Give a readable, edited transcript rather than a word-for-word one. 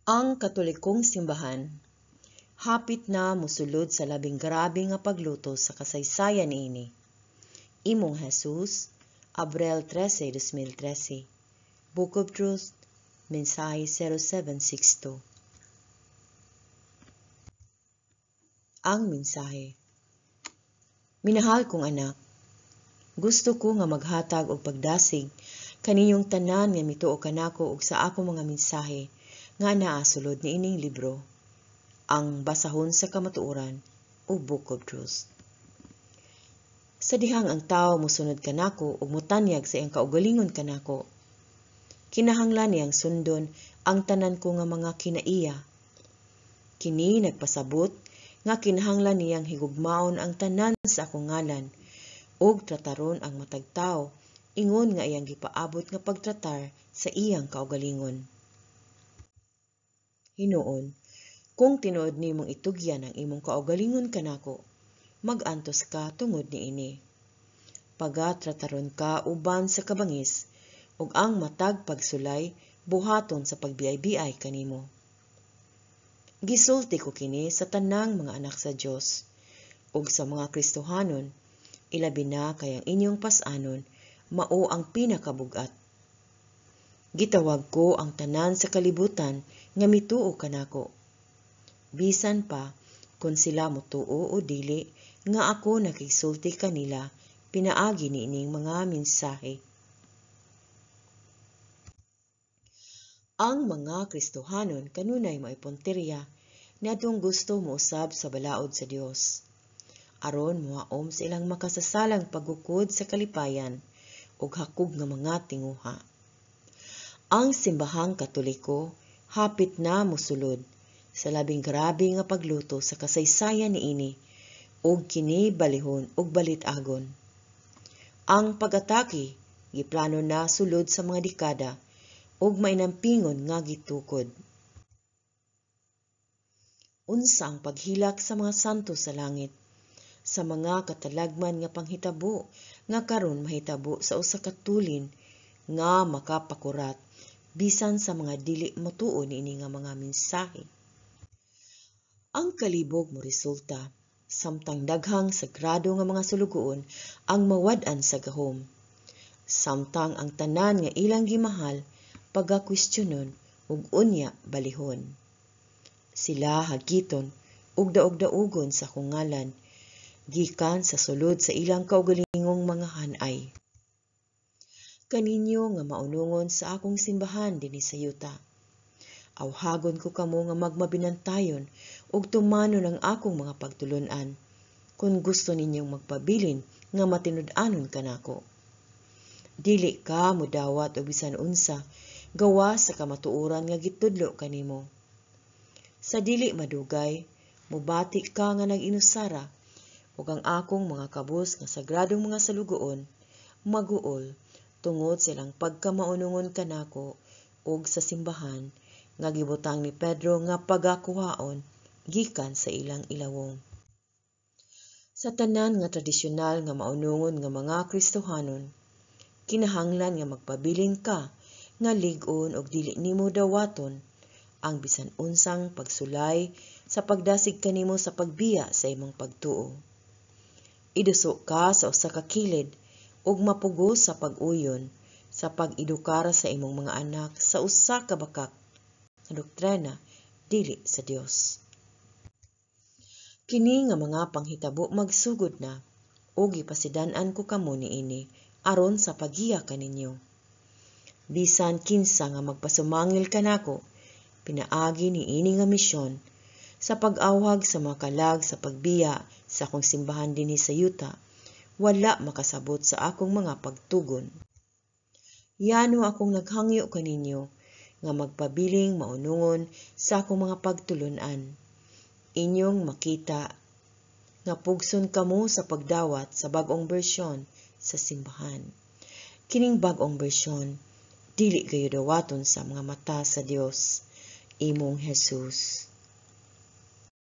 Ang Katolikong simbahan, hapit na mosulod sa labing grabe nga pagluto sa kasaysayan niini. Imong Jesus, Abril 13, 2013. Book of Truth, Mensahe 0762. Ang mensahe. Minahal kong anak, gusto ko nga maghatag og pagdasig kaninyong tanan nga mituo kanako og sa ako mga mensahe nga naa sulod niining libro, ang basahon sa kamatuoran o Book of Truth. Sa dihang ang tao mosunod kanako ug motanyag sa iyang kaugalingon kanako, kinahanglan niyang sundon ang tanan ko nga mga kinaiya. Kini nagpasabot nga kinahanglan niyang higugmaon ang tanan sa akong ngalan ug trataron ang matag tawo ingon nga iyang gipaabot nga pagtratar sa iyang kaugalingon. Hinuon, kung tinuod nimong itugyan ang imong kaugalingon kanako, mag-antos ka tungod niini. Pagatrataron ka uban sa kabangis ug ang matag pagsulay buhaton sa pagbiay-biay kanimo. Gisulti ko kini sa tanang mga anak sa Dios ug sa mga Kristohanon, ilabi na kay ang inyong pas-anon mao ang pinakabugat. Gitawag ko ang tanan sa kalibutan nga mituo kanako. Bisan pa kung sila motuo o dili nga ako nakigsulti kanila pinaagi niining mga mensahe. Ang mga Kristohanon kanunay maipunteriya niadtong gusto mousab sa balaod sa Dios aron mohaom sa ilang makasasalang pagukod sa kalipayan ug hakog nga mga tinguha. Ang simbahang Katoliko hapit na mosulod sa labing grabe nga pagluto sa kasaysayan niini ug kini balihon ug balit-agon. Ang pag-atake giplano na sulod sa mga dekada ug mainampingon nga gitukod. Unsa ang paghilak sa mga santo sa langit, sa mga katalagman nga panghitabo nga karon mahitabo sa usa ka tulin nga makapakurat bisan sa mga dili motuo niini nga mga mensahe. Ang kalibog mo resulta samtang daghang sagrado nga mga sulugoon ang mawad-an sa gahom, samtang ang tanan nga ilang gimahal pagakwestiyonon ug unya balihon. Sila hagiton ug daog-daugon sa akong ngalan gikan sa sulod sa ilang kaugalingong mga hanay. Kaninyo nga maunungon sa akong simbahan dinhi sa yuta. Awhagon ko kamo nga magmabinantayon ug tumanon ang akong mga pagtulon-an kung gusto ninyong magpabilin nga matinud-anon kanako. Dili ka mudawat o bisan unsa gawa sa kamatuoran nga gitudlo kanimo. Sa dili madugay, mubati ka nga nag-inusara ug ang akong mga kabus nga sagradong mga salugoon maguol tungod sa ilang pagkamaunungon kanako ug sa simbahan nga gibutang ni Pedro nga pagakuhaon gikan sa ilang ilawom. Sa tanan nga tradisyonal nga maunungon nga mga Kristohanon, kinahanglan nga magpabilin ka nga lig-on og dili nimo dawaton ang bisan unsang pagsulay sa pagdasig kanimo sa pagbiya sa imong pagtuo. Iduso ka sa usa ka kilid ug mapugos sa pag-uyon sa pag-edukar sa imong mga anak sa usa ka bakak nga doktrina dili sa Dios. Kini nga mga panghitabo magsugod na ug ipasidan-an ko kamo niini aron sa paghiya kaninyo. Bisan kinsa nga magpasumangil kanako, pinaagi niini nga misyon sa pag-awhag sa mga kalag sa pagbiya sa akong simbahan dinhi sa yuta, wala makasabot sa akong mga pagtugon. Yano akong naghangyo kaninyo nga magpabiling maunungon sa akong mga pagtulon-an. Inyong makita nga pugson kamo sa pagdawat sa bag-ong bersyon sa simbahan. Kining bag-ong bersyon dili gayo dawaton sa mga mata sa Dios, imong Jesus.